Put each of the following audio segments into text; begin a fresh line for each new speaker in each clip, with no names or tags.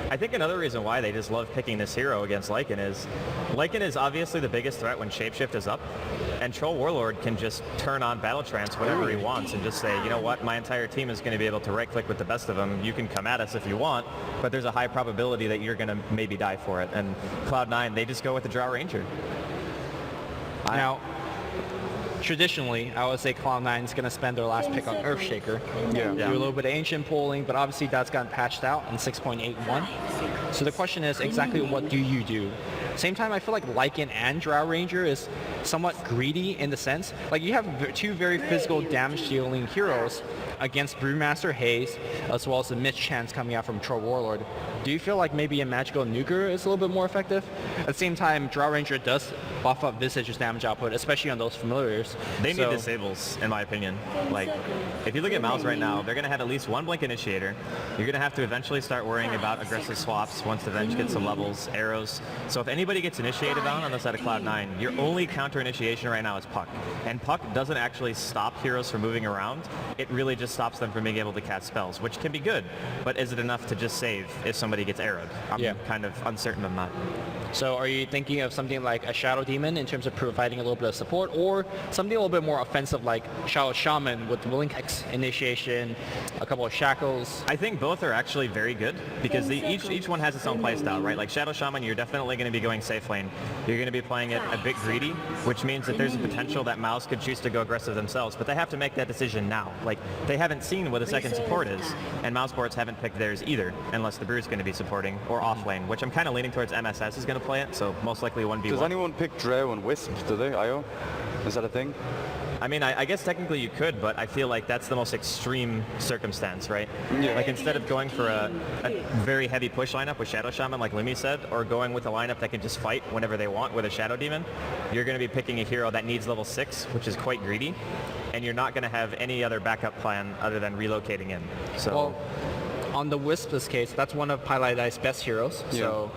I think another reason why they just love picking this hero against Lycan is obviously the biggest threat when Shapeshift is up, and Troll Warlord can just turn on Battle Trance whenever he wants and just say, you know what, my entire team is going to be able to right-click with the best of them. You can come at us if you want, but there's a high probability that you're going to maybe die for it. And Cloud9, they just go with the Drow Ranger.
Now, traditionally, I would say Cloud9 is going to spend their last pick on Earthshaker.
Yeah.
Do a little bit of ancient pulling, but obviously that's gotten patched out in 6.81. So the question is exactly what do you do? Same time, I feel like Lycan and Drow Ranger is somewhat greedy in the sense, like you have two very physical damage dealing heroes against Brewmaster Haze, as well as the mischance coming out from Troll Warlord. Do you feel like maybe a Magical Nuker is a little bit more effective? At the same time, Drow Ranger does buff up Visage's damage output, especially on those familiars.
They need disables, in my opinion. Like, if you look at Mouz right now, they're going to have at least one Blink Initiator. You're going to have to eventually start worrying about aggressive swaps once the Venge gets some levels, arrows. So if anybody gets initiated on the side of Cloud9, your only counter initiation right now is Puck. And Puck doesn't actually stop heroes from moving around. It really just stops them from being able to cast spells, which can be good. But is it enough to just save if somebody gets arrowed? I'm kind of uncertain on that.
So are you thinking of something like a Shadow Demon in terms of providing a little bit of support, or something a little bit more offensive like Shadow Shaman with Blink X initiation, a couple of shackles?
I think both are actually very good because each one has its own playstyle, right? Like Shadow Shaman, you're definitely going to be going safe lane. You're going to be playing it a bit greedy, which means that there's a potential that Mouz could choose to go aggressive themselves, but they have to make that decision now. Like, they haven't seen what a second support is, and Mouse Sports haven't picked theirs either, unless the Brew's going to be supporting, or off lane, which I'm kind of leaning towards MSS is going to play it, so most likely 1v1.
Does anyone pick Drow and Wisp, do they, IO? Is that a thing?
I mean, I guess technically you could, but I feel like that's the most extreme circumstance, right?
Yeah.
Like, instead of going for a very heavy push lineup with Shadow Shaman, like Lumi said, or going with a lineup that can just fight whenever they want with a Shadow Demon, you're going to be picking a hero that needs level 6, which is quite greedy, and you're not going to have any other backup plan other than relocating in. So.
Well, on the Wisp's case, that's one of Pylai's best heroes, so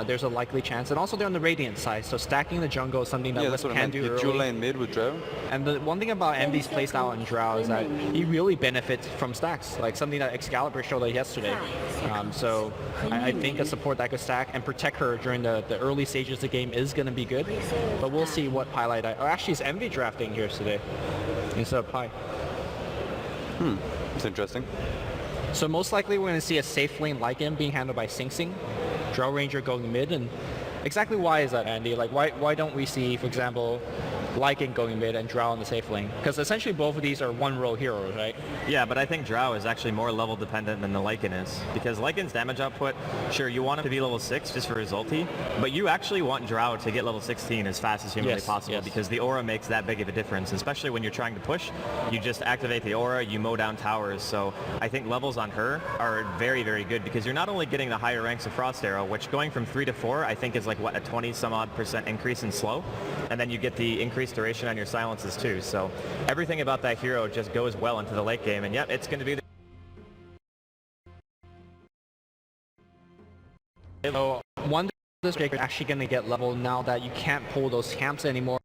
there's a likely chance. And also they're on the Radiant side, so stacking the jungle is something that Wisp can do early.
Dual lane mid with Drow.
And the one thing about Envy's playstyle in Drow is that he really benefits from stacks, like something that Excalibur showed us yesterday. So I think a support that could stack and protect her during the early stages of the game is going to be good. But we'll see what Pylai... Or actually, it's Envy drafting here today instead of Py.
That's interesting.
So most likely we're going to see a safe lane Lycan being handled by Sing Sing, Drow Ranger going mid, and exactly why is that, Andy? Like why don't we see, for example, Lycan going mid and Drow in the safe lane? Because essentially both of these are one-row heroes, right?
Yeah, but I think Drow is actually more level dependent than the Lycan is. Because Lycan's damage output, sure, you want him to be level 6 just for his ulti, but you actually want Drow to get level 16 as fast as humanly possible because the aura makes that big of a difference, especially when you're trying to push. You just activate the aura, you mow down towers, so I think levels on her are very, very good because you're not only getting the higher ranks of Frost Arrow, which going from 3 to 4 I think is like, what, a 20-some-odd% increase in slow, and then you get the increased duration on your silences too, so everything about that hero just goes well into the late game, and yep, it's going to be
So one this breaker is actually going to get leveled now that you can't pull those camps anymore.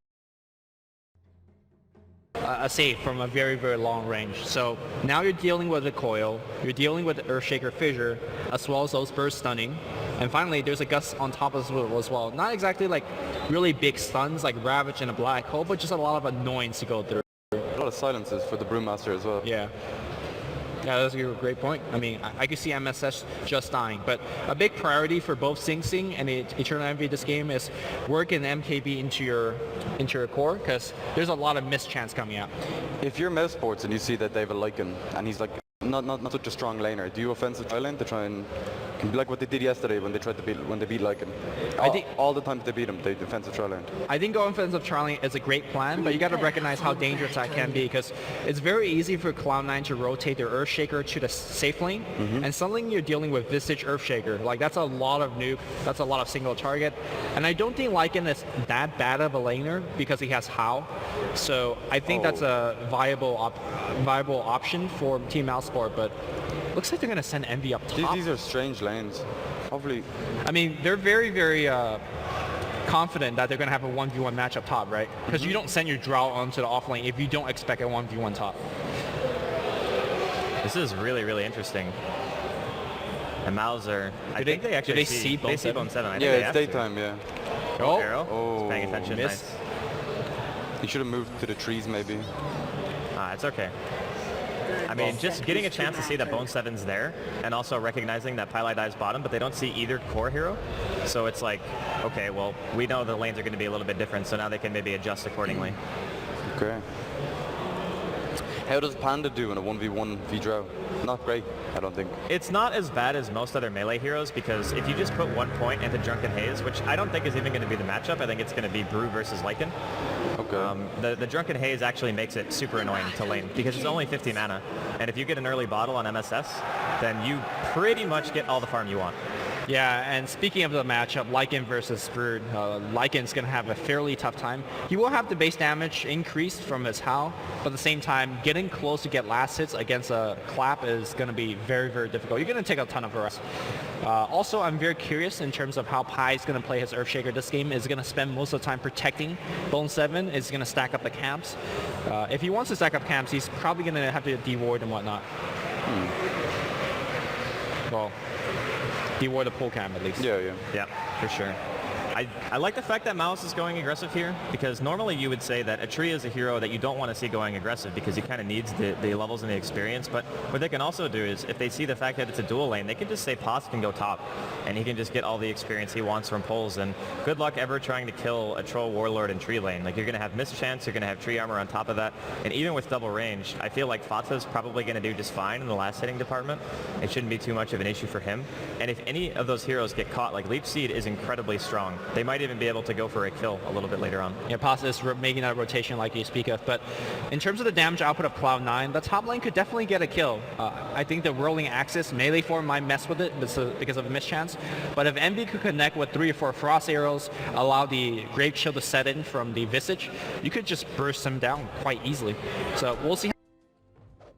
A save from a very, very long range. So now you're dealing with the coil, you're dealing with the Earthshaker Fissure, as well as those burst stunning. And finally, there's a gust on top of it as well. Not exactly like really big stuns like Ravage and a Black Hole, but just a lot of annoyance to go through.
A lot of silences for the Brewmaster as well.
Yeah. Yeah, that's a great point. I mean, I could see MSS just dying, but a big priority for both Sing Sing and Eternal Envy this game is working MKB into your core, because there's a lot of mischance coming out.
If you're Mouse Sports and you see that they have a Lycan and he's like not such a strong laner, do you offensive try lane to try and like what they did yesterday when they beat Lycan? I think all the times they beat him, they defensive try lane.
I think going offensive try lane is a great plan, but you got to recognize how dangerous that can be, because it's very easy for Cloud9 to rotate their Earthshaker to the safe lane, and suddenly you're dealing with Visage Earthshaker. Like, that's a lot of nuke, that's a lot of single target, and I don't think Lycan is that bad of a laner because he has How. So I think that's a viable option for Team Mouthsport, but looks like they're going to send Envy up top.
These are strange lanes. Hopefully.
I mean, they're very, very confident that they're going to have a 1v1 match up top, right? Because you don't send your Drow onto the off lane if you don't expect a 1v1 top.
This is really, really interesting. And Mauser, I think they actually
do they see Bone 7?
Bone 7. I think
Yeah,
they
it's
have to.
daytime, yeah.
Oh,
Arrow.
Oh,
Just paying attention.
missed.
Nice.
He should have moved to the trees, maybe.
It's okay. I mean, just getting a chance to see that Bone 7's there, and also recognizing that Pylai dies bottom, but they don't see either core hero. So it's like, okay, well, we know the lanes are going to be a little bit different, so now they can maybe adjust accordingly.
Okay. How does Panda do in a 1v1 V-Drow? Not great, I don't think.
It's not as bad as most other melee heroes, because if you just put 1 point into Drunken Haze, which I don't think is even going to be the matchup, I think it's going to be Brew versus Lycan.
Okay.
The Drunken Haze actually makes it super annoying to lane, because it's only 50 mana, and if you get an early bottle on MSS, then you pretty much get all the farm you want.
Yeah, and speaking of the matchup, Lycan versus Brood, Lycan's going to have a fairly tough time. He will have the base damage increased from his Howl, but at the same time, getting close to get last hits against a Clap is going to be very, very difficult. You're going to take a ton of harass. Also, I'm very curious in terms of how Pi is going to play his Earthshaker this game. Is going to spend most of the time protecting Bone 7, is going to stack up the camps. If he wants to stack up camps, he's probably going to have to deward and whatnot. Well, deward the pull cam at least.
Yeah, yeah.
Yeah, for sure. I like the fact that Mouz is going aggressive here, because normally you would say that a tree is a hero that you don't want to see going aggressive because he kind of needs the levels and the experience, but what they can also do is if they see the fact that it's a dual lane, they can just say passive and go top, and he can just get all the experience he wants from pulls, and good luck ever trying to kill a troll warlord in tree lane. Like, you're going to have mischance, you're going to have tree armor on top of that, and even with double range, I feel like Fata's probably going to do just fine in the last hitting department. It shouldn't be too much of an issue for him, and if any of those heroes get caught, like Leech Seed is incredibly strong. They might even be able to go for a kill a little bit later on.
Yeah, Pasta is making that rotation like you speak of, but in terms of the damage output of Cloud9, the top lane could definitely get a kill. I think the rolling axis melee form might mess with it because of a mischance, but if Envy could connect with 3 or 4 Frost arrows, allow the Grave Shield to set in from the Visage, you could just burst them down quite easily. So we'll see how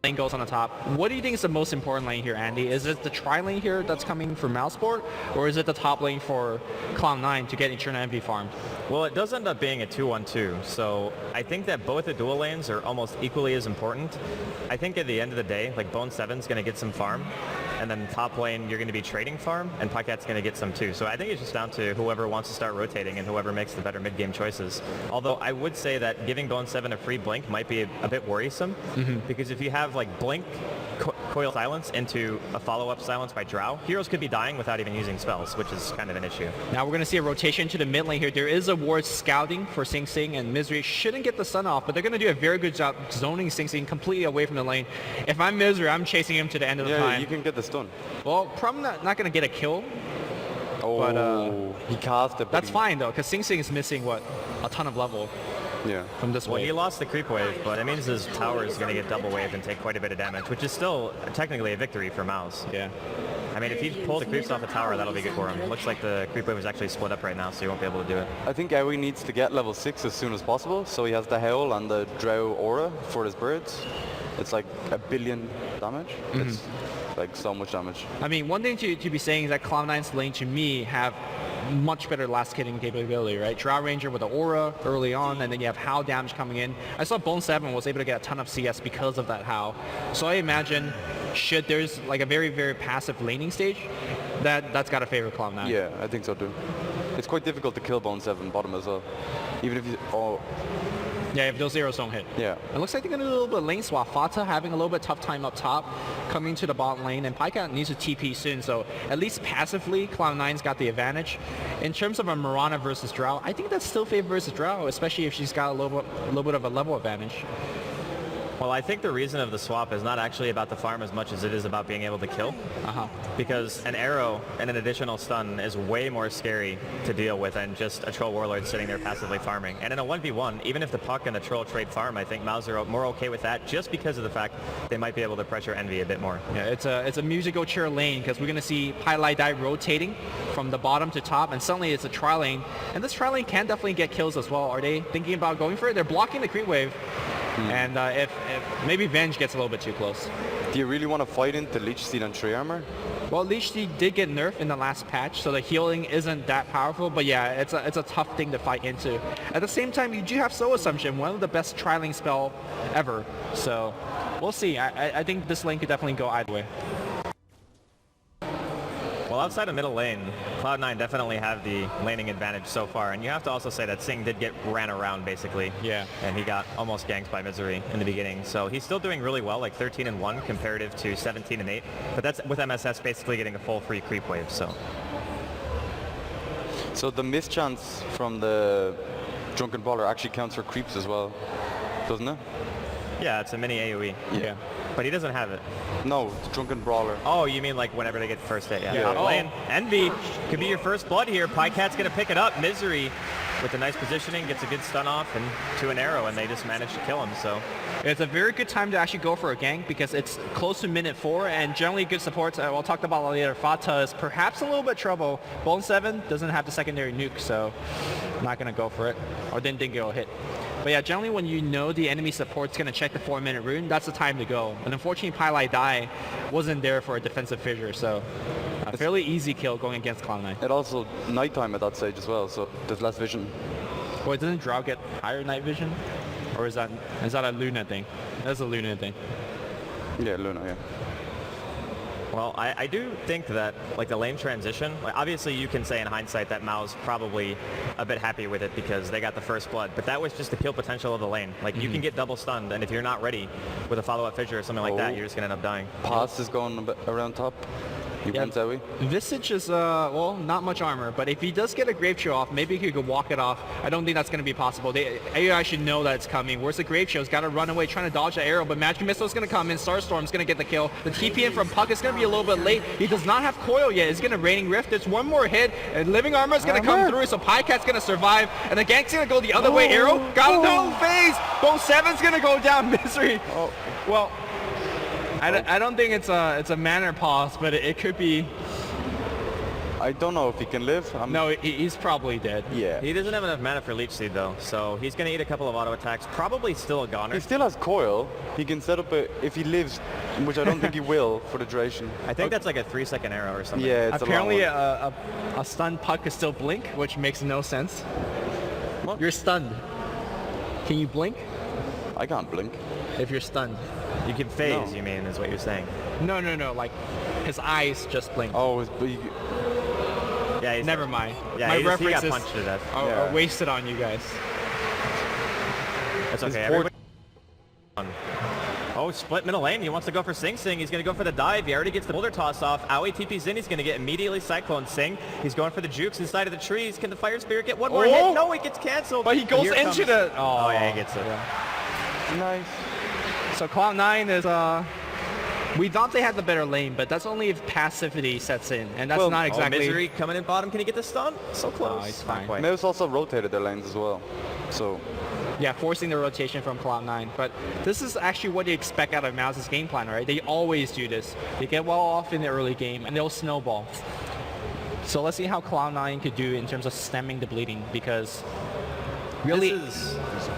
lane goes on the top. What do you think is the most important lane here, Andy? Is it the tri-lane here that's coming for Mouseport, or is it the top lane for Cloud9 to get Eternal MP farmed?
Well, it does end up being a 2-1-2, so I think that both the dual lanes are almost equally as important. I think at the end of the day, like Bone 7's going to get some farm, and then top lane you're going to be trading farm, and Pykat's going to get some too. So I think it's just down to whoever wants to start rotating and whoever makes the better mid-game choices. Although I would say that giving Bone 7 a free blink might be a bit worrisome, because if you have like blink, coil silence into a follow-up silence by Drow, heroes could be dying without even using spells, which is kind of an issue.
Now we're going to see a rotation to the mid lane here. There is a ward scouting for Sing Sing, and Misery shouldn't get the sun off, but they're going to do a very good job zoning Sing Sing completely away from the lane. If I'm Misery, I'm chasing him to the end of the time.
Yeah, you can get the stun.
Well, probably not going to get a kill.
Oh,
but,
he cast it.
That's fine though, because Sing Sing is missing, what, a ton of level
Yeah.
from this
Well,
wave.
he lost the creep wave, but it means his tower is going to get double waved and take quite a bit of damage, which is still technically a victory for Mouz.
Yeah.
I mean, if he pulls the creeps off the tower, that'll be good for him. Looks like the creep wave is actually split up right now, so he won't be able to do it.
I think Aoi needs to get level 6 as soon as possible, so he has the Howl and the Drow Aura for his birds. It's like 1 billion damage. It's like so much damage.
I mean, one thing to be saying is that Cloud9's lane, to me, have much better last hitting capability, right? Drow Ranger with the Aura early on, and then you have Howl damage coming in. I saw Bone 7 was able to get a ton of CS because of that Howl. So I imagine, should there's like a very, very passive laning stage, that's got to favor Cloud9.
Yeah, I think so too. It's quite difficult to kill Bone 7 bottom as well. Even if you... Oh,
Yeah, if those arrows don't hit.
yeah.
It looks like they're going to do a little bit of lane swap. Fata having a little bit tough time up top, coming to the bottom lane, and Pyka needs to TP soon, so at least passively, Cloud9's got the advantage. In terms of a Mirana versus Drow, I think that's still favor versus Drow, especially if she's got a little bit of a level advantage.
Well, I think the reason of the swap is not actually about the farm as much as it is about being able to kill. Because an arrow and an additional stun is way more scary to deal with than just a troll warlord sitting there passively farming. And in a 1v1, even if the puck and the troll trade farm, I think Mouz are more okay with that just because of the fact they might be able to pressure Envy a bit more.
Yeah, it's a musical chair lane because we're going to see Pylai Die rotating from the bottom to top, and suddenly it's a tri lane. And this tri lane can definitely get kills as well. Are they thinking about going for it? They're blocking the creep wave. And if maybe Venge gets a little bit too close.
Do you really want to fight into Leech Seed and Tree Armor?
Well, Leech Seed did get nerfed in the last patch, so the healing isn't that powerful, but yeah, it's a tough thing to fight into. At the same time, you do have Soul Assumption, one of the best trialing spell ever, so we'll see. I think this lane could definitely go either way.
Well, outside of middle lane, Cloud9 definitely have the laning advantage so far, and you have to also say that Sing did get ran around basically.
Yeah.
And he got almost ganked by Misery in the beginning, so he's still doing really well, like 13-1 comparative to 17-8. But that's with MSS basically getting a full free creep wave.
So the mischance from the Drunken Brawler actually counts for creeps as well, doesn't it?
Yeah, it's a mini AoE.
Yeah.
But he doesn't have it.
No, it's Drunken Brawler.
Oh, you mean like whenever they get the first hit? Yeah.
Yeah.
Top lane. Envy could be your first blood here. Pycat's gonna pick it up. Misery with a nice positioning gets a good stun off and to an arrow, and they just managed to kill him. So
it's a very good time to actually go for a gank because it's close to minute 4 and generally good supports. We'll talk about later. Fata is perhaps a little bit trouble. Bone 7 doesn't have the secondary nuke, so not gonna go for it, or didn't think it'll hit. But yeah, generally when you know the enemy support's going to check the 4-minute rune, that's the time to go. And unfortunately, Pylai Dai wasn't there for a defensive fissure, so a fairly easy kill going against Cloud9.
It also nighttime at that stage as well, so there's less vision.
Well, doesn't Drow get higher night vision? Or is that a Luna thing? That's a Luna thing.
Yeah, Luna, yeah.
well, I do think that like the lane transition, like, obviously you can say in hindsight that Mouz probably a bit happy with it because they got the first blood, but that was just the kill potential of the lane. Like you can get double stunned, and if you're not ready with a follow-up fissure or something like that, you're just gonna end up dying.
Pass is going a bit around top.
Yeah, Visage is, well, not much armor, but if he does get a Grave Shield off, maybe he could walk it off. I don't think that's going to be possible. AI should know that it's coming. Where's the Grave Shield? He's got to run away, trying to dodge the arrow, but Magic Missile is going to come in. Starstorm's going to get the kill. The TP in from Puck is going to be a little bit late. He does not have Coil yet. He's going to Raining Rift. It's one more hit, and Living Armor is going to come through, so Pycat's going to survive, and the gank's going to go the other way. Arrow got no phase. Bone 7's going to go down. Misery. Well, I don't think it's a manner pause, but it could be.
I don't know if he can live.
No, he's probably dead.
Yeah.
He doesn't have enough mana for Leech Seed though, so he's going to eat a couple of auto attacks. Probably still a goner.
He still has Coil. He can set up if he lives, which I don't think he will for the duration.
I think that's like a 3-second arrow or something.
Yeah, it's
apparently
a
stunned Puck is still blink, which makes no sense.
What?
You're stunned. Can you blink?
I can't blink.
If you're stunned.
You can phase,
No.
you mean, is what you're saying.
No, like his eyes just blink.
Oh,
Yeah,
Never mind.
Yeah,
my
he got
references
punched to death.
are wasted on you guys.
That's okay. Everybody. Oh, split middle lane. He wants to go for Sing Sing. He's going to go for the dive. He already gets the boulder toss off. Aoi TP's in. He's going to get immediately Cyclone Sing. He's going for the jukes inside of the trees. Can the Fire Spirit get one more hit? No, it gets canceled.
But he goes
Here
into
comes-
the...
Oh, yeah, he gets it.
nice.
So Cloud9 is... We thought they had the better lane, but that's only if passivity sets in, and that's not exactly...
Misery coming in bottom. Can he get the stun? So close.
Oh, he's
Not
fine.
quite.
Mouz also rotated their lanes as well, so...
Yeah, forcing the rotation from Cloud9. But this is actually what you expect out of Mouz's game plan, right? They always do this. They get well off in the early game, and they'll snowball. So let's see how Cloud9 could do in terms of stemming the bleeding, because really...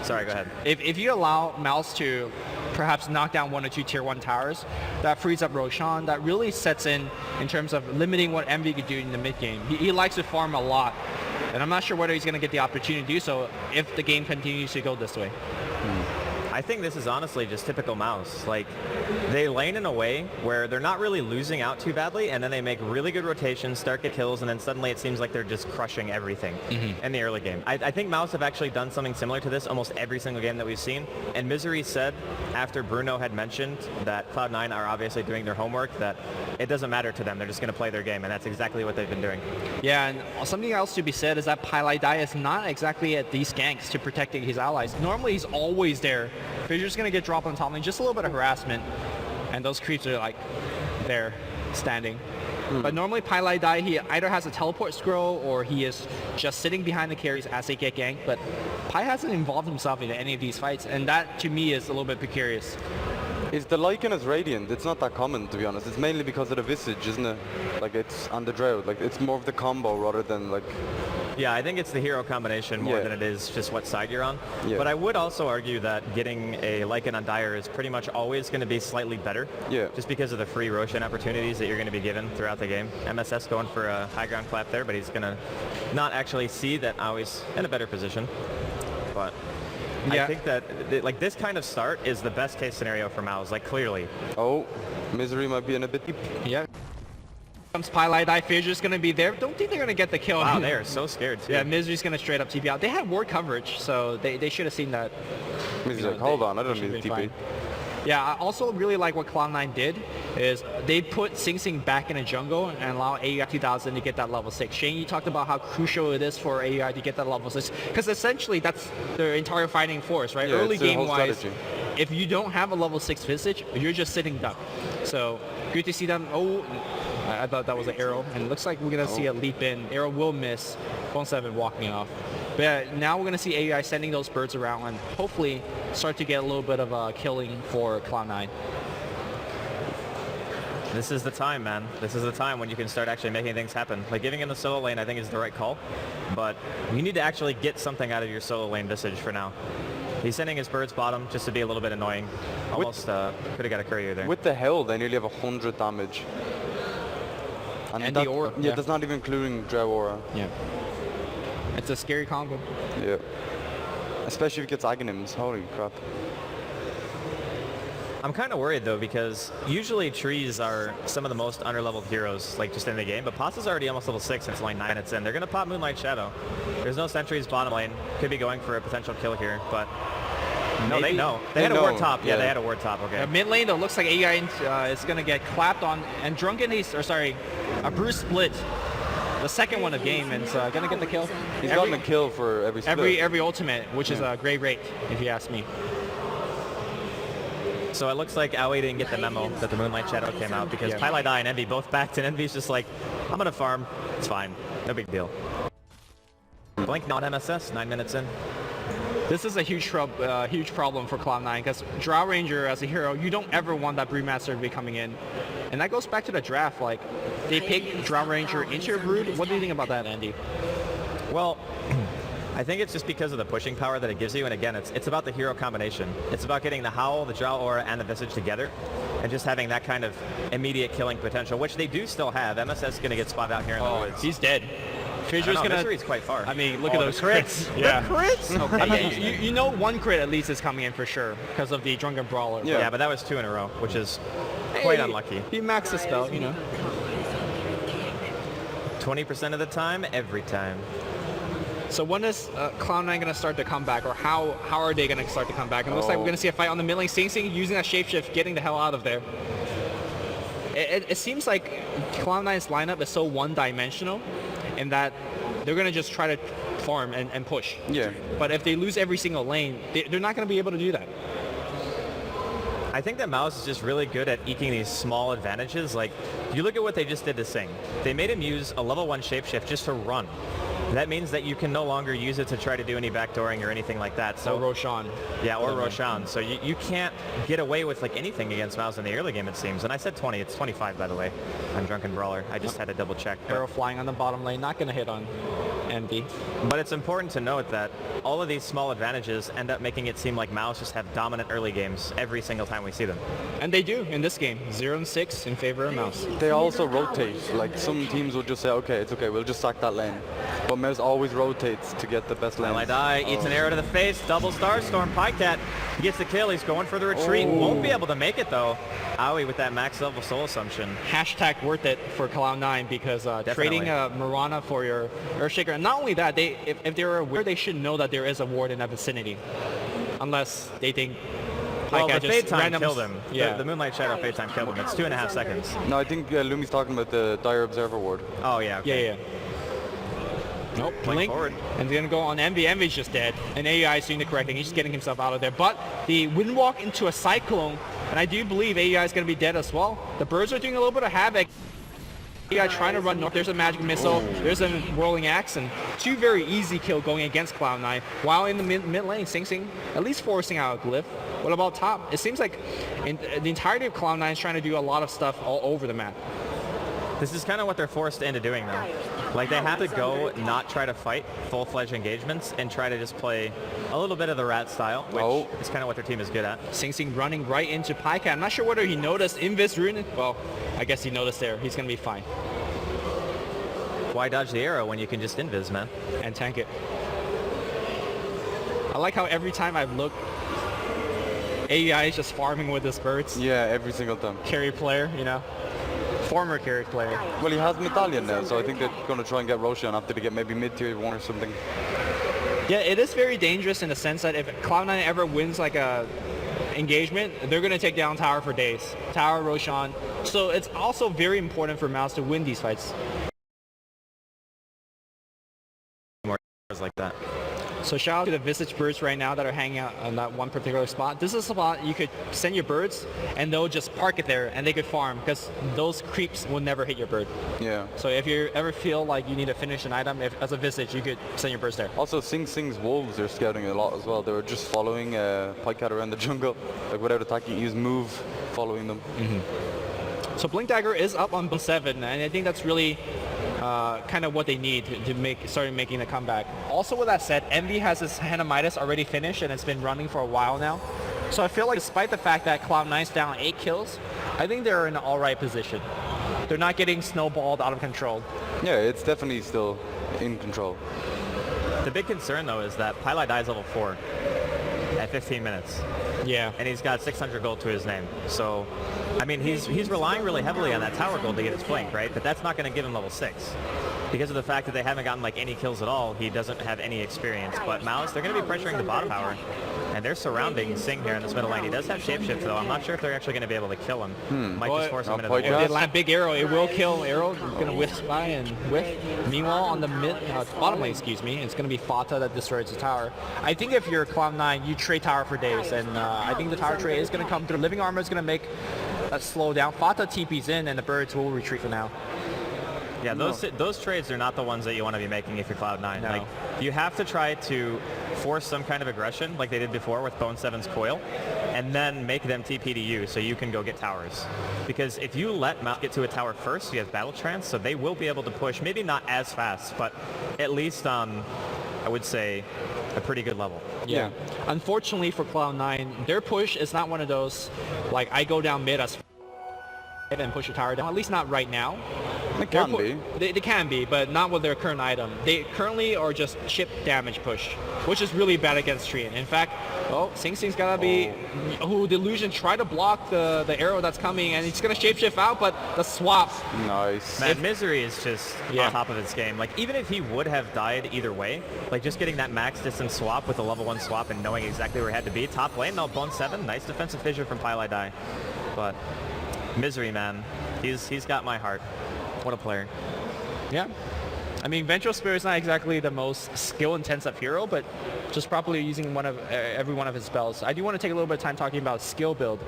Sorry, go ahead.
If you allow Mouz to perhaps knock down 1 or 2 tier 1 towers, that frees up Roshan. That really sets in terms of limiting what Envy could do in the mid game. He likes to farm a lot. And I'm not sure whether he's going to get the opportunity to do so if the game continues to go this way.
I think this is honestly just typical Mouz. Like, they lane in a way where they're not really losing out too badly, and then they make really good rotations, start get kills, and then suddenly it seems like they're just crushing everything in the early game. I think Mouz have actually done something similar to this almost every single game that we've seen. And Misery said, after Bruno had mentioned that Cloud9 are obviously doing their homework, that it doesn't matter to them. They're just going to play their game, and that's exactly what they've been doing.
Yeah, and something else to be said is that Pylai Dai is not exactly at these ganks to protecting his allies. Normally, he's always there. Fissure's going to get dropped on top lane, just a little bit of harassment, and those creeps are like there, standing. But normally Pylai Dai, he either has a teleport scroll or he is just sitting behind the carries as they get ganked, but Pi hasn't involved himself in any of these fights, and that to me is a little bit precarious.
Is the Lycan as Radiant? It's not that common, to be honest. It's mainly because of the Visage, isn't it? Like, it's on the Drought. Like, it's more of the combo rather than, like...
Yeah, I think it's the hero combination more than it is just what side you're on.
Yeah.
But I would also argue that getting a Lycan on Dire is pretty much always going to be slightly better.
Yeah.
Just because of the free Roshan opportunities that you're going to be given throughout the game. MSS going for a high ground clap there, but he's going to not actually see that Aoi's in a better position. But...
Yeah.
I think that like this kind of start is the best case scenario for Mouz, like clearly.
Oh, Misery might be in a bit deep.
Yeah. comes Pylai, Fissura's going to be there. Don't think they're going to get the kill.
Wow, they are so scared too.
Yeah, Misery's going to straight up TP out. They had ward coverage, so they should have seen that.
He's like, hold on, I don't need to TP.
Fine. Yeah, I also really like what Cloud9 did is they put Sing Sing back in a jungle and allow AEI 2000 to get that level 6. Shane, you talked about how crucial it is for AEI to get that level 6 because essentially that's their entire fighting force, right?
Yeah,
Early game-wise,
strategy.
if you don't have a level 6 Visage, you're just sitting duck. So good to see them. Oh, I thought that was an arrow, and it looks like we're going to see a leap in. Arrow will miss. Bone 7 walking off. But now we're going to see AEI sending those birds around and hopefully start to get a little bit of killing for Cloud9.
This is the time, man. This is the time when you can start actually making things happen. Like giving him the solo lane I think is the right call, but you need to actually get something out of your solo lane Visage for now. He's sending his birds bottom just to be a little bit annoying. Almost could have got a courier there.
With the hell, they nearly have 100 damage.
And
that,
the aura.
Yeah, that's not even including Drow aura.
Yeah. It's a scary combo.
Yeah. Especially if it gets Aghanims. Holy crap.
I'm kind of worried though because usually trees are some of the most underleveled heroes like just in the game, but Pasta's already almost level 6 since lane 9 minutes in. They're going to pop Moonlight Shadow. There's no sentries bottom lane. Could be going for a potential kill here, but no, they know. They had a ward top. Yeah, they had a ward top. Okay.
Mid lane though looks like AEI is going to get clapped on, and Drunken a Bruce split. The second one of game, and going to get the kill.
He's gotten a kill for every split.
Every ultimate, which is a great rate, if you ask me.
So it looks like Aoi didn't get the memo that the Moonlight Shadow came out because Pylai and Envy both backed, and Envy's just like, I'm going to farm. It's fine. No big deal. Blink not MSS, 9 minutes in.
This is a huge problem for Cloud9 because Drow Ranger as a hero, you don't ever want that Brewmaster to be coming in. And that goes back to the draft. Like, they pick Drow Ranger into your Brood. What do you think about that, Andy?
Well, I think it's just because of the pushing power that it gives you, and again, it's about the hero combination. It's about getting the Howl, the Drow Aura, and the Visage together, and just having that kind of immediate killing potential, which they do still have. MSS is going to get spotted out here in the woods.
He's dead. Fissure's gonna.
Misery's quite far.
I mean, look at those crits.
Yeah. The crits. Okay.
I mean, you know, one crit at least is coming in for sure because of the Drunken Brawler.
Yeah, but that was 2 in a row, which is quite unlucky.
He maxed the spell, you know.
20% of the time, every time.
So when is Cloud9 going to start to come back, or how are they going to start to come back? And it looks like we're going to see a fight on the mid lane. Sing Sing using that shapeshift, getting the hell out of there. It seems like Cloud9's lineup is so one-dimensional in that they're going to just try to farm and push.
Yeah.
But if they lose every single lane, they're not going to be able to do that.
I think that Mouz is just really good at eking these small advantages. Like, you look at what they just did to Sing. They made him use a level 1 shapeshift just to run. That means that you can no longer use it to try to do any backdooring or anything like that. So
or Roshan.
Yeah, or Roshan. So you can't get away with like anything against Mouz in the early game, it seems. And I said 20. It's 25, by the way. I'm Drunken Brawler. I just had to double check.
Arrow flying on the bottom lane, not going to hit on Envy.
But it's important to note that all of these small advantages end up making it seem like Mouz just have dominant early games every single time we see them.
And they do in this game. 0-6 in favor of Mouz.
They also rotate. Like, some teams will just say, okay, it's okay, we'll just sack that lane. But Mouz always rotates to get the best lane.
Eats an arrow to the face, double Starstorm. Pycat gets the kill. He's going for the retreat. Won't be able to make it though. Aoi with that max level soul assumption.
Hashtag worth it for Cloud9 because trading Mirana for your Earthshaker. And not only that, if they're aware, they should know that there is a ward in that vicinity. Unless they think
well, the Fade Time killed him.
Yeah.
The Moonlight Shadow Fade Time killed him. It's 2.5 seconds.
No, I think Lumi's talking about the Dire Observer ward.
Oh, yeah. Okay.
Yeah. Nope, Blink,
forward.
And they're going to go on Envy. Envy's just dead. And AEI is doing the correct thing. He's just getting himself out of there. But the Windwalk into a Cyclone, and I do believe AEI is going to be dead as well. The birds are doing a little bit of havoc. AEI trying to run north. There's a Magic Missile. There's a Whirling Axe. And 2 very easy kills going against Cloud9. While in the mid lane, Sing Sing at least forcing out a Glyph. What about top? It seems like the entirety of Cloud9 is trying to do a lot of stuff all over the map.
This is kind of what they're forced into doing though. Like they have to go not try to fight full-fledged engagements and try to just play a little bit of the rat style, which is kind of what their team is good at.
Sing Sing running right into Pycat. I'm not sure whether he noticed Invis Rune. Well, I guess he noticed there. He's going to be fine.
Why dodge the arrow when you can just invis, man?
And tank it. I like how every time I look, AEI is just farming with his birds.
Yeah, every single time.
Carry player, you know. former carry player.
Well, he has Medallion now, so I think they're going to try and get Roshan after they get maybe mid-tier 1 or something.
Yeah, it is very dangerous in the sense that if Cloud9 ever wins like a engagement, they're going to take down Tower for days. Tower, Roshan. So it's also very important for Mouz to win these fights.
More like that.
So shout out to the Visage birds right now that are hanging out on that one particular spot. This is a spot you could send your birds and they'll just park it there and they could farm because those creeps will never hit your bird.
Yeah.
So if you ever feel like you need to finish an item, as a Visage, you could send your birds there.
Also, Sing Sing's wolves are scouting a lot as well. They were just following Pikecat around the jungle, like without attacking. Use move, following them.
So Blink Dagger is up on 7, and I think that's really kind of what they need to start making the comeback. Also with that said, Envy has his Hanamitis already finished and it's been running for a while now. So I feel like despite the fact that Cloud9's down 8 kills, I think they're in an alright position. They're not getting snowballed out of control.
Yeah, it's definitely still in control.
The big concern though is that Pylai dies level 4 at 15 minutes.
Yeah.
And he's got 600 gold to his name. So, I mean, he's relying really heavily on that tower gold to get his blink, right? But that's not going to give him level 6. Because of the fact that they haven't gotten like any kills at all, he doesn't have any experience. But Mouz, they're going to be pressuring the bottom tower. And they're surrounding Sing here in this middle lane. He does have shapeshift though. I'm not sure if they're actually going to be able to kill him. Might just force him into the
If they
wall.
land big arrow, it will kill arrow. It's going to whiff by and whiff. Meanwhile, on the bottom lane, excuse me, it's going to be Fata that destroys the tower. I think if you're Cloud9, you trade tower for days, and I think the tower trade is going to come through. Living Armor is going to make that slow down. Fata TP's in, and the birds will retreat for now.
Yeah, those trades are not the ones that you want to be making if you're Cloud9.
No.
Like, you have to try to force some kind of aggression like they did before with Bone 7's coil, and then make them TP to you so you can go get towers. Because if you let Mouz get to a tower first, you have Battle Trance, so they will be able to push, maybe not as fast, but at least on, I would say, a pretty good level.
Yeah. Unfortunately for Cloud9, their push is not one of those, like, I go down mid as and push a tower down, at least not right now.
It can be.
They can be, but not with their current item. They currently are just chip damage push, which is really bad against Treant. In fact, Sing Sing's gotta be... Delusion try to block the arrow that's coming, and he's gonna shapeshift out, but the swap...
Nice.
Man, Misery is just on top of its game. Like, even if he would have died either way, like just getting that max distance swap with a level 1 swap and knowing exactly where he had to be. Top lane, now Bone 7, nice defensive fissure from Pylai Die. But Misery, man, he's got my heart. What a player.
Yeah. I mean, Vengeful Spirit is not exactly the most skill-intensive hero, but just properly using every one of his spells. I do want to take a little bit of time talking about skill build.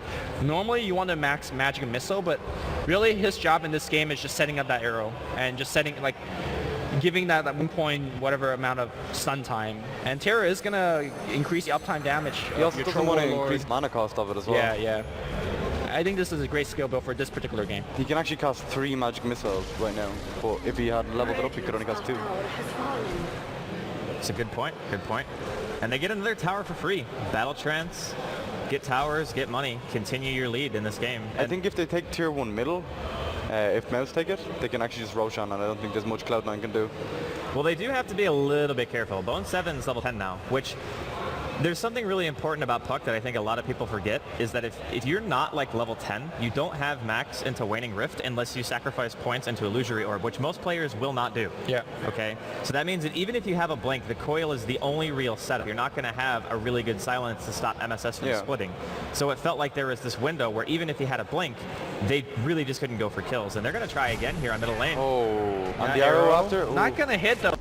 Normally, you want to max Magic and Missile, but really his job in this game is just setting up that arrow and just giving that 1 point whatever amount of stun time. And Terra is going to increase the uptime damage.
He also doesn't want to increase mana cost of it as well.
Yeah. I think this is a great skill build for this particular game.
He can actually cast 3 magic missiles right now, but if he had leveled it up, he could only cast 2.
It's a good point. And they get another tower for free. Battle Trance, get towers, get money, continue your lead in this game.
I think if they take tier 1 middle, if Mouz take it, they can actually just Roshan, and I don't think there's much Cloud9 can do.
Well, they do have to be a little bit careful. Bone 7 is level 10 now, which... There's something really important about Puck that I think a lot of people forget, is that if you're not like level 10, you don't have max into Waning Rift unless you sacrifice points into Illusory Orb, which most players will not do.
Yeah.
Okay? So that means that even if you have a blink, the coil is the only real setup. You're not going to have a really good silence to stop MSS from splitting. So it felt like there was this window where even if you had a blink, they really just couldn't go for kills. And they're going to try again here on middle lane.
Oh, and the arrow after? Ooh.
Not going to hit though.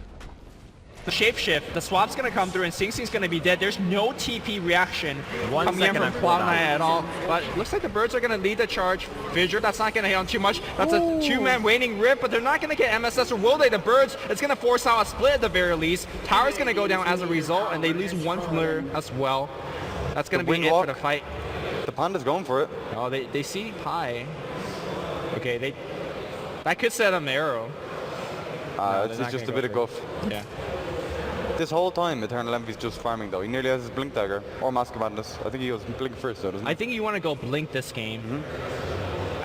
The shapeshift, the swap's going to come through and Sing Sing's going to be dead. There's no TP reaction coming in from Cloud9 at all. But looks like the birds are going to lead the charge. Fissure, that's not going to hit on too much. That's a 2-man Waning Rip, but they're not going to get MSS, or will they? The birds, it's going to force out a split at the very least. Tower's going to go down as a result, and they lose 1 familiar as well. That's going to be it for the fight.
The Panda's going for it.
Oh, they see Pi. Okay, that could set them arrow.
It's just a bit of guff.
Yeah.
This whole time, Eternal Envy's just farming though. He nearly has his Blink Dagger, or Mask of Madness. I think he goes Blink first though, doesn't he?
I think you want to go Blink this game.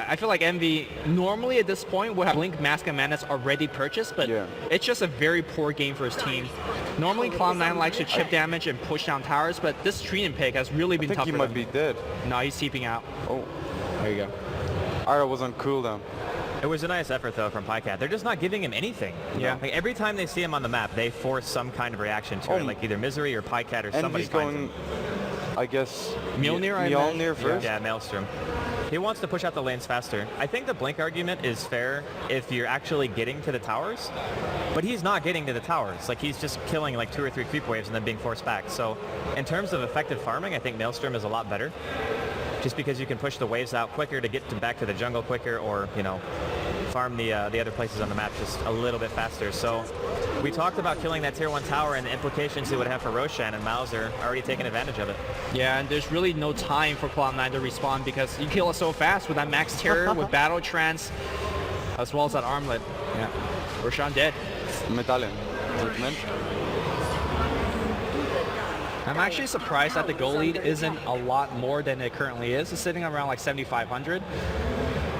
I feel like Envy normally at this point would have Blink, Mask of Madness already purchased, but it's just a very poor game for his team. Normally Cloud9 likes to chip damage and push down towers, but this Treant pick has really been tough for
he might be dead.
No, he's TPing out.
Oh.
There you go.
Arrow was on cooldown.
It was a nice effort though from Pycat. They're just not giving him anything.
Yeah.
Like every time they see him on the map, they force some kind of reaction to it, like either Misery or Pycat or somebody
Envy's
finds
going,
him.
I guess,
Mjolnir
first.
Yeah, Maelstrom. He wants to push out the lanes faster. I think the blink argument is fair if you're actually getting to the towers, but he's not getting to the towers. Like he's just killing like 2 or 3 creep waves and then being forced back. So in terms of effective farming, I think Maelstrom is a lot better. Just because you can push the waves out quicker to get back to the jungle quicker, or you know, farm the other places on the map just a little bit faster. So we talked about killing that tier 1 tower and the implications it would have for Roshan, and Mouz are already taking advantage of it.
Yeah, and there's really no time for Cloud9 to respawn because you kill us so fast with that max terror, with battle trance, as well as that armlet. Yeah, Roshan dead.
Medallion.
I'm actually surprised that the goal lead isn't a lot more than it currently is. It's sitting around like 7,500.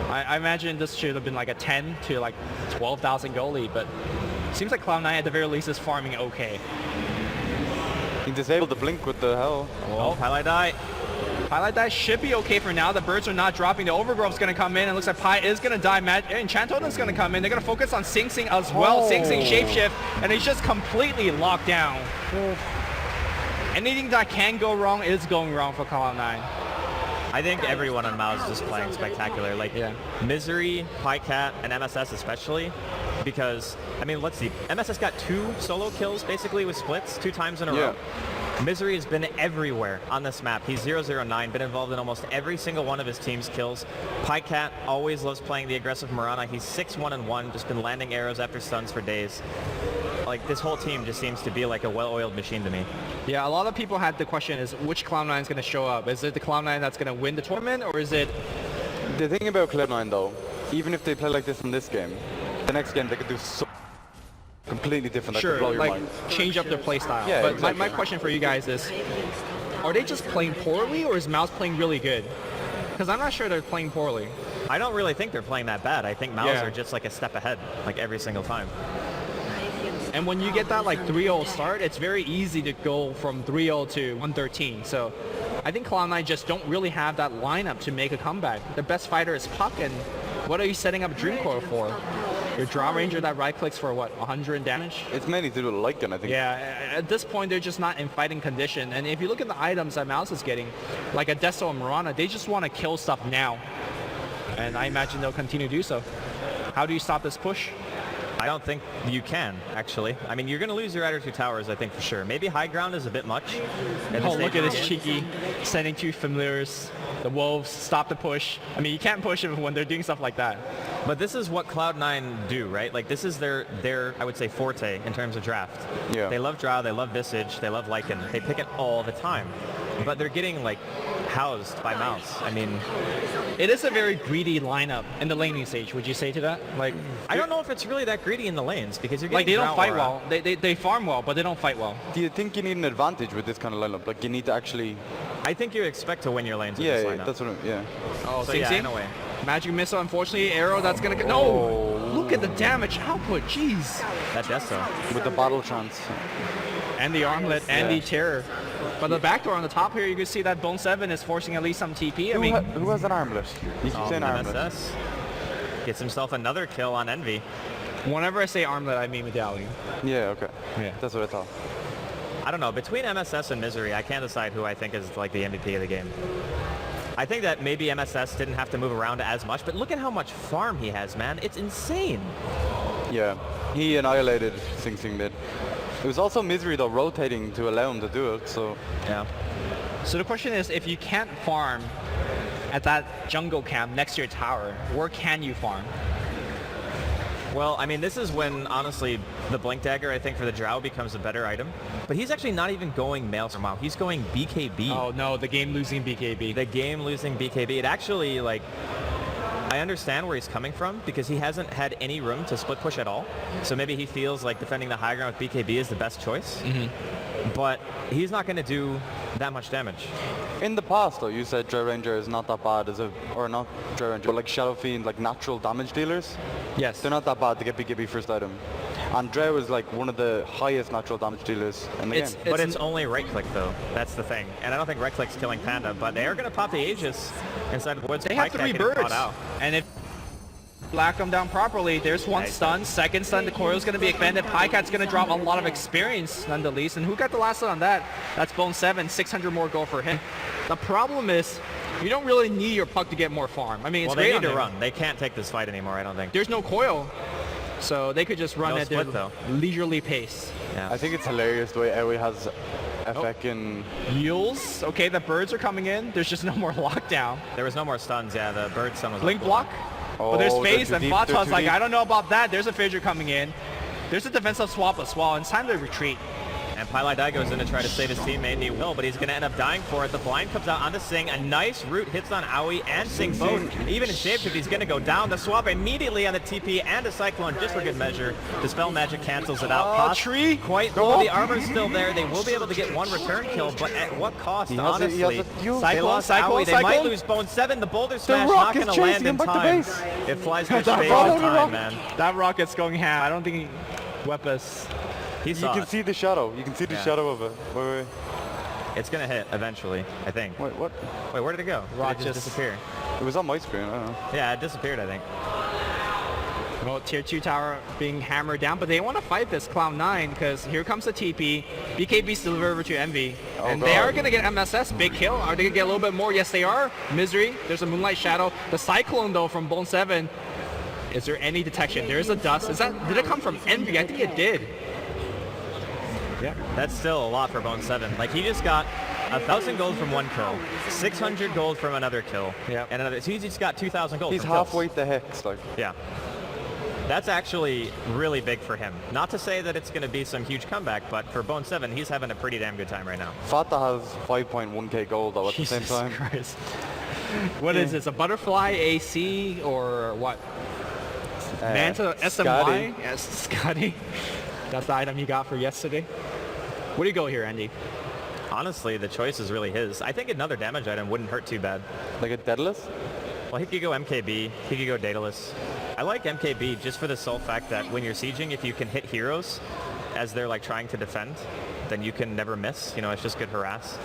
I imagine this should have been like a 10 to like 12,000 goal lead, but seems like Cloud9 at the very least is farming okay.
He disabled the blink with the hell.
Oh, highlight die.
Highlight die should be okay for now. The birds are not dropping. The Overgrowth's going to come in. It looks like Pi is going to die. Enchantoten's going to come in. They're going to focus on Sing Sing as well. Sing Sing shapeshift, and he's just completely locked down. Anything that can go wrong is going wrong for Cloud9.
I think everyone on Mouz is just playing spectacular. Like Misery, Pycat, and MSS especially, because I mean, let's see. MSS got 2 solo kills basically with splits 2 times in a row. Misery has been everywhere on this map. He's 009, been involved in almost every single one of his team's kills. Pycat always loves playing the aggressive Mirana. He's 6-1-1, just been landing arrows after stuns for days. Like this whole team just seems to be like a well-oiled machine to me.
Yeah, a lot of people had the question is which Cloud9 is going to show up? Is it the Cloud9 that's going to win the tournament, or is it...
The thing about Cloud9 though, even if they play like this in this game, the next game they could do so completely different.
Sure,
that could blow your
like
mind.
change up their play style.
Yeah,
but
exactly.
my question for you guys is, are they just playing poorly, or is Mouz playing really good? Because I'm not sure they're playing poorly.
I don't really think they're playing that bad. I think Mouz are just like a step ahead, like every single time.
And when you get that like 3-0 start, it's very easy to go from 3-0 to 113. So I think Cloud9 just don't really have that lineup to make a comeback. Their best fighter is Puck, and what are you setting up Dreamcore for? Your Draw Ranger that right clicks for what, 100 damage?
It's mainly to do with Lycan, I think.
Yeah, at this point they're just not in fighting condition. And if you look at the items that Mouz is getting, like a Desto and Mirana, they just want to kill stuff now. And I imagine they'll continue to do so. How do you stop this push?
I don't think you can, actually. I mean, you're going to lose your other 2 towers, I think, for sure. Maybe high ground is a bit much.
Oh, look at this cheeky, sending 2 familiars. The wolves stop the push. I mean, you can't push them when they're doing stuff like that.
But this is what Cloud9 do, right? Like, this is their I would say, forte in terms of draft.
Yeah.
They love Drow, they love Visage, they love Lycan. They pick it all the time. But they're getting, like, housed by Mouz. I mean...
It is a very greedy lineup in the laning stage, would you say to that? Like,
I don't know if it's really that greedy in the lanes, because you're getting
like they don't
Drow
fight
aura.
well. They farm well, but they don't fight well.
Do you think you need an advantage with this kind of lineup? Like you need to actually...
I think you expect to win your lanes with this lineup.
that's what I'm... Yeah.
Oh,
So
Sing
yeah,
Sing?
in a way.
Magic Missile, unfortunately, arrow that's gonna get... No! Look at the damage output, jeez!
That Desto.
With the battle chance.
And the armlet and the terror. But the backdoor on the top here, you can see that Bone 7 is forcing at least some TP. I mean,
Who has an armlet? You keep saying armlet.
MSS gets himself another kill on Envy.
whenever I say armlet, I mean medallion.
Yeah, okay.
Yeah.
That's what I thought.
I don't know. Between MSS and Misery, I can't decide who I think is like the MVP of the game. I think that maybe MSS didn't have to move around as much, but look at how much farm he has, man. It's insane.
Yeah, he annihilated Sing Sing mid. It was also Misery though rotating to allow him to do it, so...
Yeah.
So the question is, if you can't farm at that jungle camp next to your tower, where can you farm?
Well, I mean, this is when, honestly, the Blink Dagger, I think, for the Drow becomes a better item. But he's actually not even going Maelstrom out. He's going BKB.
Oh, no, the game-losing BKB.
The game-losing BKB. It actually, like... I understand where he's coming from because he hasn't had any room to split push at all. So maybe he feels like defending the high ground with BKB is the best choice. Mm-hmm. But he's not going to do that much damage.
In the past though, you said Dre Ranger is not that bad as a... Or not Dre Ranger, but like Shadow Fiend, like natural damage dealers.
Yes.
They're not that bad to get BKB first item. And Dre was like one of the highest natural damage dealers in the game.
But it's only right click though. That's the thing. And I don't think right click's killing Panda, but they are going to pop the Aegis inside of the woods.
They have 3 birds.
Out.
And if Black him down properly. There's one stun, second stun. The coil's going to be expanded. Pycat's going to drop a lot of experience none the least. And who got the last stun on that? That's Bone 7, 600 more gold for him. The problem is, you don't really need your puck to get more farm. I mean, it's
well,
great
they need to
him.
run. They can't take this fight anymore, I don't think.
There's no coil. So they could just run
No
at their
split, though.
leisurely pace.
Yeah.
I think it's hilarious the way Ewe has a fucking...
Yules. Okay, the birds are coming in. There's just no more lockdown.
There was no more stuns. Yeah, the bird stun was
Blink
up.
block. But there's
they're
phase
too
and
deep, they're
Fata's
too
like,
deep.
I don't know about that. There's a fissure coming in. There's a defensive swap as well. And it's time to retreat.
And Pylai goes in to try to save his teammate, and he will, but he's going to end up dying for it. The blind comes out onto Sing. A nice root hits on Aoi and Sing both. Even in shapeshift, he's going to go down. The swap immediately on the TP and a Cyclone just for good measure. Dispel Magic cancels it out. Cost
tree.
quite low. The armor's still there. They will be able to get one return kill, but at what cost, honestly? They lost Aoi. They might lose Bone 7. The Boulder Smash not going to land in time. It flies to space in time, man.
That rocket's going ham. I don't think Weapus.
He saw
You can
it.
see the shadow. You can see the shadow of it. Wait.
It's going to hit eventually, I think.
Wait, what?
Wait, where did it go?
Rock
Did it
just-
just disappear?
It was on my screen. I don't know.
Yeah, it disappeared, I think.
Well, tier 2 tower being hammered down, but they want to fight this Cloud9 because here comes the TP. BKB's delivered over to Envy. And they are going to get MSS, big kill. Are they going to get a little bit more? Yes, they are. Misery, there's a Moonlight Shadow. The Cyclone, though, from Bone 7. Is there any detection? There is a dust. Did it come from Envy? I think it did.
Yeah, that's still a lot for Bone 7. Like, he just got 1,000 gold from one kill, 600 gold from another kill,
Yep.
and another. So he's just got 2,000 gold.
He's
from kills.
halfway to Hex, like.
Yeah. That's actually really big for him. Not to say that it's going to be some huge comeback, but for Bone 7, he's having a pretty damn good time right now.
Fata has 5.1k gold though at the same time.
Christ. What is this? A butterfly AC or what? Manta SMY?
Scotty.
Yes, Scotty. That's the item you got for yesterday. Where do you go here, Andy?
Honestly, the choice is really his. I think another damage item wouldn't hurt too bad.
Like a Daedalus?
Well, he could go MKB, he could go Daedalus. I like MKB just for the sole fact that when you're sieging, if you can hit heroes as they're like trying to defend, then you can never miss. You know, it's just good harass.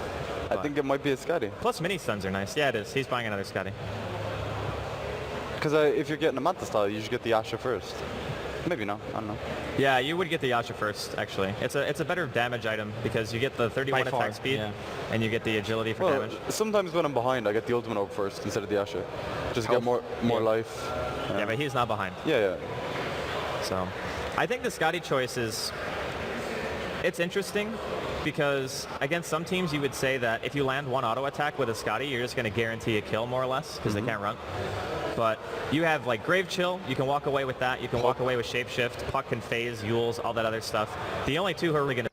I think it might be a Scotty.
Plus mini stuns are nice. Yeah, it is. He's buying another Scotty.
Because if you're getting a Manta style, you should get the Asha first. Maybe not. I don't know.
Yeah, you would get the Yasha first, actually. It's a better damage item because you get the 31
By far,
attack speed
yeah.
and you get the agility for
Well,
damage.
sometimes when I'm behind, I get the ultimate orb first instead of the Asha. Just to get more life.
Yeah, but he's not behind.
Yeah.
So I think the Scotty choice is, it's interesting because against some teams you would say that if you land one auto attack with a Scotty, you're just going to guarantee a kill more or less because they can't run. But you have like Grave Chill, you can walk away with that, you can walk away with Shapeshift, Puck and Phase, Yules, all that other stuff. The only two who are really going to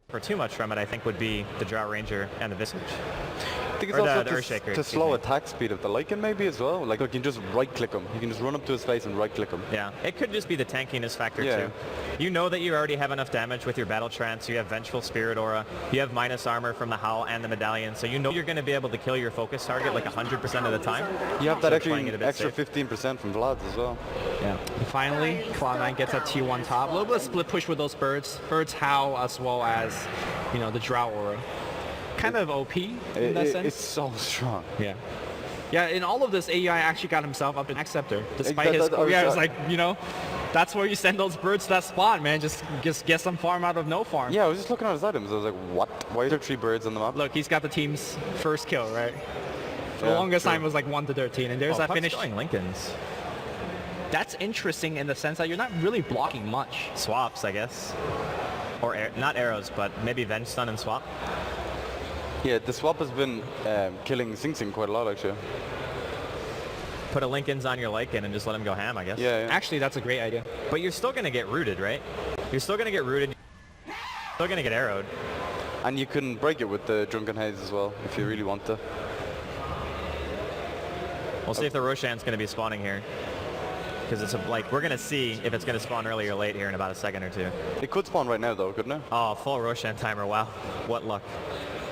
for too much from it, I think, would be the Drought Ranger and the Visage.
I think it's
Or
also
the Earthshaker,
to
excuse
slow
me.
attack speed of the Lycan maybe as well. Like you can just right click him. You can just run up to his face and right click him.
Yeah, it could just be the tankiness factor
Yeah.
too. You know that you already have enough damage with your Battle Trance, you have Vengeful Spirit Aura, you have minus armor from the Howl and the Medallion, so you know you're going to be able to kill your focus target like 100% of the time.
You have
So
that
playing it a bit
extra
safe.
15% from Vlad's as well.
Yeah. And finally, Cloud9 gets a T1 top. A little bit of split push with those birds. Birds Howl as well as, you know, the Drought Aura. Kind of OP in that sense.
It's so strong.
Yeah. Yeah, in all of this, AEI actually got himself up in Acceptor, despite his...
I was-
Yeah, it was like, you know, that's where you send those birds to that spot, man. Just get some farm out of no farm.
Yeah, I was just looking at his items. I was like, what? Why are there 3 birds on the map?
Look, he's got the team's first kill, right? For the
Yeah,
longest
true.
time it was like 1 to 13, and there's that
Puck's
finish.
going Lincolns.
That's interesting in the sense that you're not really blocking much.
Swaps, I guess. Or not arrows, but maybe Venge Stun and swap.
Yeah, the swap has been killing Sing Sing quite a lot actually.
Put a Lincolns on your Lycan and just let him go ham, I guess.
Yeah.
Actually, that's a great idea.
But you're still going to get rooted, right? You're still going to get rooted. Still going to get arrowed.
And you can break it with the Drunken Haze as well if you really want to.
We'll see if the Roshan's going to be spawning here. Because it's like, we're going to see if it's going to spawn early or late here in about a second or two.
It could spawn right now though, couldn't it?
Oh, full Roshan timer. Wow. What luck.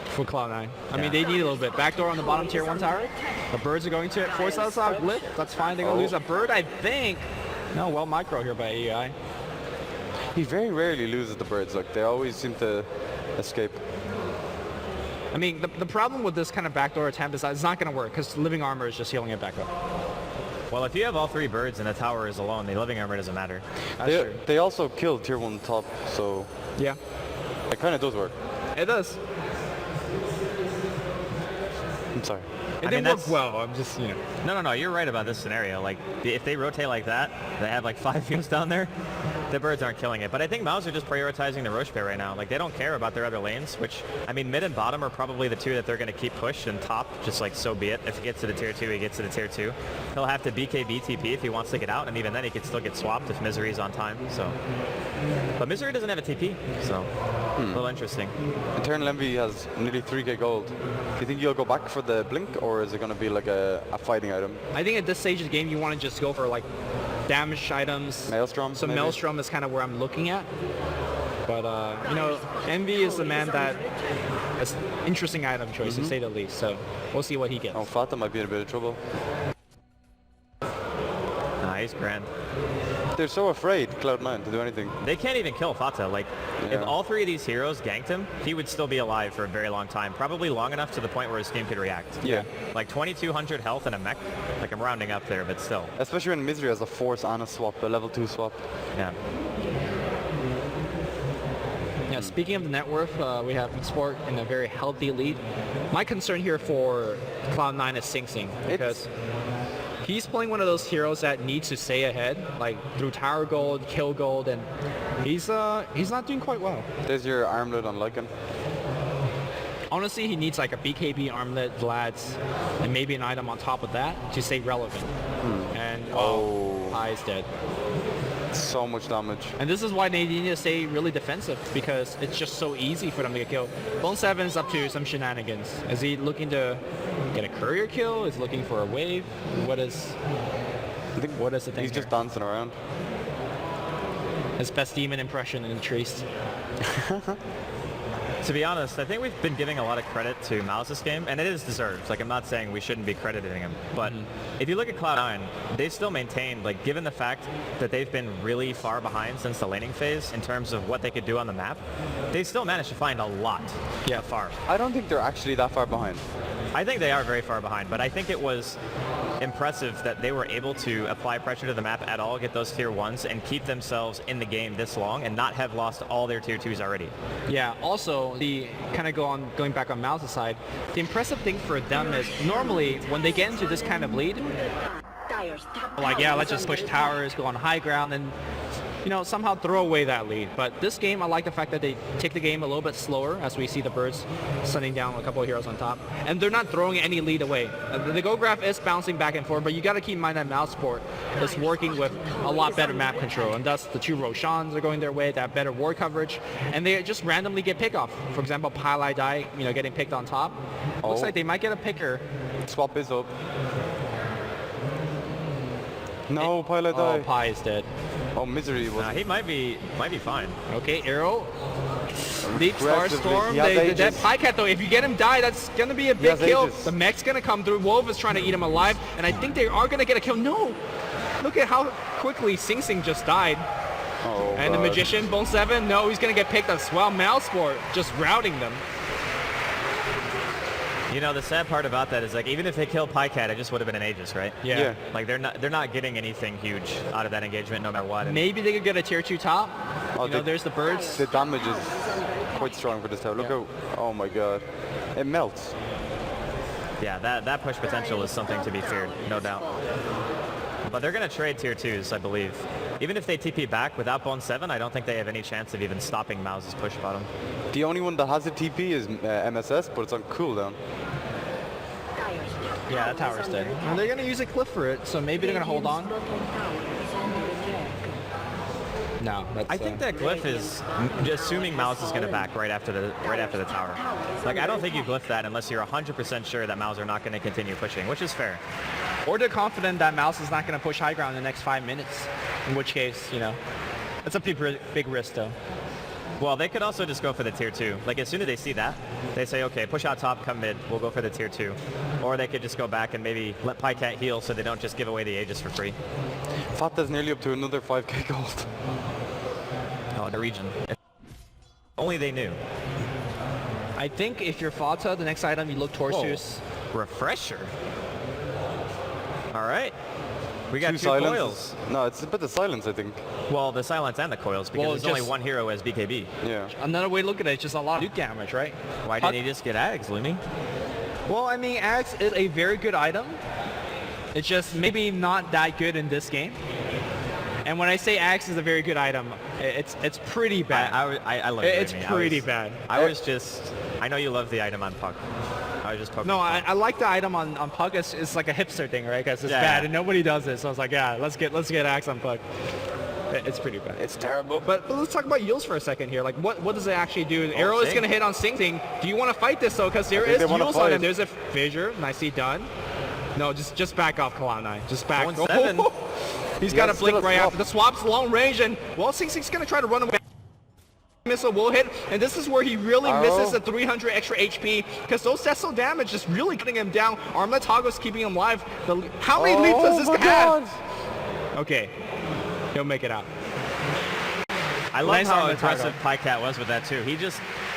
For Cloud9. I
Yeah.
mean, they need a little bit. Backdoor on the bottom tier 1 tower. The birds are going to it. Force us out glyph. That's fine. They're going to lose a bird, I think. No, well micro here by AEI.
He very rarely loses the birds. Like they always seem to escape.
I mean, the problem with this kind of backdoor attempt is that it's not going to work because living armor is just healing it back up.
Well, if you have all 3 birds and the tower is alone, the living armor doesn't matter.
They also killed tier 1 top, so
Yeah,
it kind of does work.
it does.
I'm sorry.
It didn't work well. I'm just, you know.
No, you're right about this scenario. Like, if they rotate like that, they have like 5 units down there, the birds aren't killing it. But I think Mouz are just prioritizing the Roche pair right now. Like, they don't care about their other lanes, which, I mean, mid and bottom are probably the 2 that they're going to keep pushed, and top, just like, so be it. If he gets to the tier 2, he gets to the tier 2. He'll have to BKB TP if he wants to get out, and even then he could still get swapped if Misery's on time, so. But Misery doesn't have a TP, so a little interesting.
Eternal Envy has nearly 3k gold. Do you think you'll go back for the blink, or is it going to be like a fighting item?
I think at this stage of the game, you want to just go for like damaged items.
Maelstrom,
So
maybe?
Maelstrom is kind of where I'm looking at. But, you know, Envy is the man that has interesting item choice, to say the least. So we'll see what he gets.
Oh, Fata might be in a bit of trouble.
Nice, grand.
They're so afraid, Cloud9, to do anything.
They can't even kill Fata. Like, if
Yeah.
all 3 of these heroes ganked him, he would still be alive for a very long time. Probably long enough to the point where his team could react.
Yeah.
Like 2200 health and a mech. Like, I'm rounding up there, but still.
Especially when Misery has a force and a swap, a level 2 swap.
Yeah.
Yeah, speaking of the net worth, we have Sport in a very healthy lead. My concern here for Cloud9 is Sing Sing, because he's playing one of those heroes that needs to stay ahead, like through tower gold, kill gold, and he's not doing quite well.
There's your armlet on Lycan.
Honestly, he needs like a BKB armlet, Vlad's, and maybe an item on top of that to stay relevant. And Eye is dead.
So much damage.
And this is why they need to stay really defensive, because it's just so easy for them to get killed. Bone 7 is up to some shenanigans. Is he looking to get a courier kill? Is he looking for a wave? What is the thing
He's
here?
just dancing around.
His best demon impression in the trees.
To be honest, I think we've been giving a lot of credit to Mouz this game, and it is deserved. Like, I'm not saying we shouldn't be crediting him, but if you look at Cloud9, they've still maintained, like, given the fact that they've been really far behind since the laning phase in terms of what they could do on the map, they still managed to find a lot far.
I don't think they're actually that far behind.
I think they are very far behind, but I think it was impressive that they were able to apply pressure to the map at all, get those tier 1s, and keep themselves in the game this long and not have lost all their tier 2s already.
Yeah, also, the kind of going back on Mouz's side, the impressive thing for them is normally when they get into this kind of lead, like, yeah, let's just push towers, go on high ground, and you know, somehow throw away that lead. But this game, I like the fact that they take the game a little bit slower as we see the birds sending down a couple of heroes on top. And they're not throwing any lead away. The go graph is bouncing back and forth, but you got to keep in mind that Mouse Sport is working with a lot better map control. And thus, the 2 Roshans are going their way, they have better ward coverage, and they just randomly get pick off. For example, Pylai Dai, you know, getting picked on top. Looks like they might get a picker.
Swap is up. No, Pilot
Oh,
die.
Pi is dead.
Oh, Misery was.
He might be fine.
Okay, Arrow. Deep Star
Aggressively.
Storm.
He has
That
ages.
Pycat though, if you get him die, that's gonna be a big
has
kill.
ages.
The mech's gonna come through. Wolf is trying to eat him alive, and I think they are gonna get a kill. No! Look at how quickly Sing Sing just died.
Oh,
And the
God.
Magician, Bone 7, no, he's gonna get picked as well. Malsport just routing them.
You know, the sad part about that is, like, even if they kill Pycat, it just would have been an Aegis, right?
Yeah.
Like, they're not getting anything huge out of that engagement no matter what. And
Maybe they could get a tier 2 top.
Oh,
You know, there's the birds.
The damage is quite strong for this tower. Look how. Oh my God. It melts.
yeah, that push potential is something to be feared, no doubt. But they're going to trade tier 2s, I believe. Even if they TP back without Bone 7, I don't think they have any chance of even stopping Mouz's push bottom.
The only one that has a TP is MSS, but it's on cooldown.
Yeah, that tower's dead. And they're gonna use a cliff for it, so maybe they're gonna hold on. No, that's,
I think that glyph is assuming Mouz is going to back right after the tower. Like, I don't think you glyph that unless you're 100% sure that Mouz are not going to continue pushing, which is fair.
Or they're confident that Mouse is not going to push high ground in the next 5 minutes, in which case, you know, that's a big risk though.
Well, they could also just go for the tier 2. Like, as soon as they see that, they say, okay, push out top, come mid, we'll go for the tier 2. Or they could just go back and maybe let Pycat heal so they don't just give away the Aegis for free.
Fata's nearly up to another 5k gold.
Oh, the region. If only they knew.
I think if you're Fata, the next item you look towards
Whoa.
is...
Refresher. All right. We got two coils.
No, it's a bit of silence, I think.
Well, the silence and the coils, because there's only one hero as BKB.
Yeah.
Another way to look at it is just a lot of nuke damage, right?
Why didn't he just get Ags, Looney?
Well, I mean, Axe is a very good item. It's just maybe not that good in this game. And when I say Axe is a very good item, it's pretty bad.
I love
it. It's pretty bad.
I know you love the item on Puck. I was just poking.
No, I like the item on Puck. It's like a hipster thing, right? Because it's bad and nobody does it. So I was like, yeah, let's get Axe on Puck. It's pretty bad.
It's terrible.
But let's talk about Yules for a second here. Like, what does it actually do? The arrow is going to hit on Sing Sing. Do you want to fight this, though? Because there is Yules on it. There's a fissure. Nicely done. No, just back off, Cloud9. Just back. He's got to blink right after. The swap's long range, and, well, Sing Sing's going to try to run away. Missile will hit, and this is where he really misses the 300 extra HP, because those Cecil damage is really cutting him down. Armlet Toggle's keeping him alive. How many leaps does this guy have? Okay. He'll make it out.
I love how aggressive Pycat was with that too.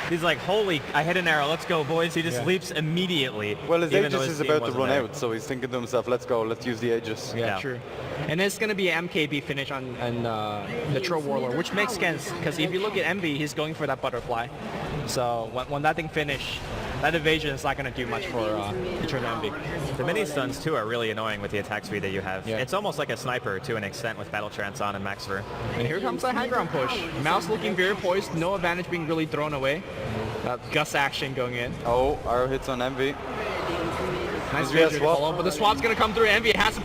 He's like, holy, I hit an arrow, let's go boys. He just leaps immediately.
Well, his Aegis is about to run out, so he's thinking to himself, let's go, let's use the Aegis.
Yeah, true. And it's going to be an MKB finish on the Troll Warlord, which makes sense, because if you look at Envy, he's going for that butterfly. So when that thing finishes, that evasion is not going to do much for Eternal Envy.
The mini stuns too are really annoying with the attack speed that you have.
Yeah.
It's almost like a sniper to an extent with Battle Trance on and Maxfer.
And here comes the high ground push. Mouse looking very poised, no advantage being really thrown away. Gus action going in.
Oh, arrow hits on Envy.
Nice to follow, but the swap's going to come through. Envy has to...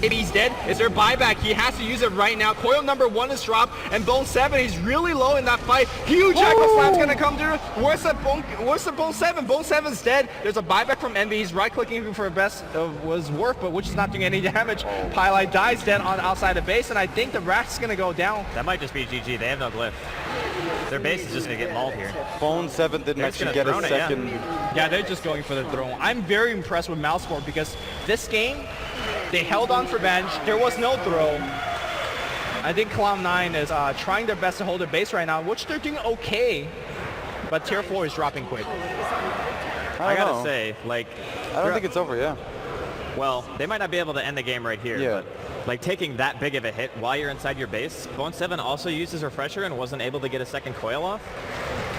Maybe he's dead. Is there buyback? He has to use it right now. Coil number 1 is dropped, and Bone 7, he's really low in that fight. Huge Echo Slam's gonna come through. Where's the Bone 7? Bone 7's dead. There's a buyback from Envy. He's right-clicking for best of was worth, but which is not doing any damage. Pylite dies dead on outside the base, and I think the Rat's gonna go down.
That might just be GG. They have no glyph. Their base is just gonna get mauled here.
Bone 7 didn't actually get a second.
Yeah, they're just going for the throne. I'm very impressed with Mouseboard because this game, they held on for bench. There was no throw. I think Cloud9 is trying their best to hold their base right now, which they're doing okay. But tier 4 is dropping quick.
I gotta say, like...
I don't think it's over, yeah.
Well, they might not be able to end the game right here, but like taking that big of a hit while you're inside your base. Bone 7 also used his refresher and wasn't able to get a second coil off.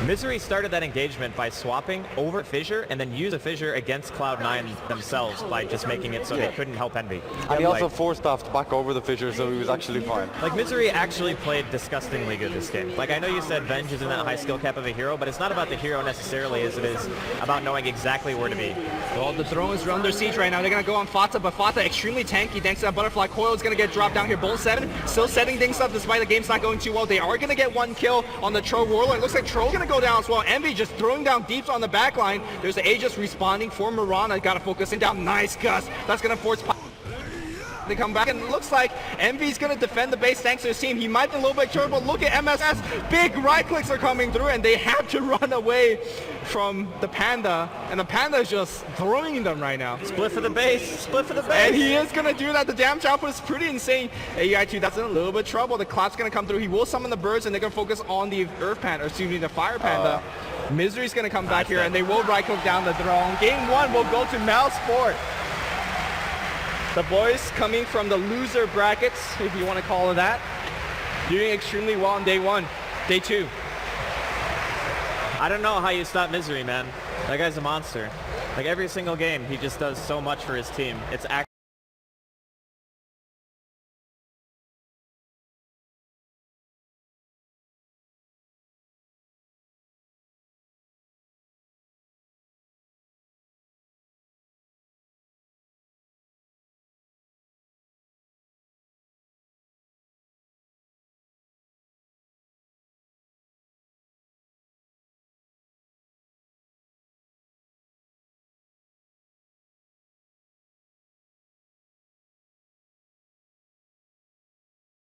Misery started that engagement by swapping over Fissure and then use a Fissure against Cloud9 themselves by just making it so they couldn't help Envy.
And he also force-staffed back over the Fissure, so he was actually fine.
Like, Misery actually played disgustingly good this game. Like, I know you said Venge isn't that high skill cap of a hero, but it's not about the hero necessarily as it is about knowing exactly where to be.
Well, the throne is under siege right now. They're going to go on Fata, but Fata extremely tanky thanks to that butterfly coil. Is going to get dropped down here. Bone 7 still setting things up despite the game's not going too well. They are going to get one kill on the Troll Warlord. It looks like Troll's going to go down as well. Envy just throwing down deeps on the back line. There's the Aegis responding for Mirana. Got to focus in down. Nice Gus. That's going to force to come back, and it looks like Envy's going to defend the base thanks to his team. He might be a little bit short, but look at MSS. Big right clicks are coming through, and they have to run away from the Panda, and the Panda is just throwing them right now.
Split for the base. Split for the base.
And he is going to do that. The damage output is pretty insane. AI2, that's in a little bit of trouble. The Cloud's going to come through. He will summon the birds, and they're going to focus on the Earth Panda, or excuse me, the Fire Panda. Misery's going to come back here, and they will right click down the throne. Game 1 will go to Mouseboard. The boys coming from the loser brackets, if you want to call it that, doing extremely well on day 1. Day 2.
I don't know how you stop Misery, man. That guy's a monster. Like, every single game, he just does so much for his team. It's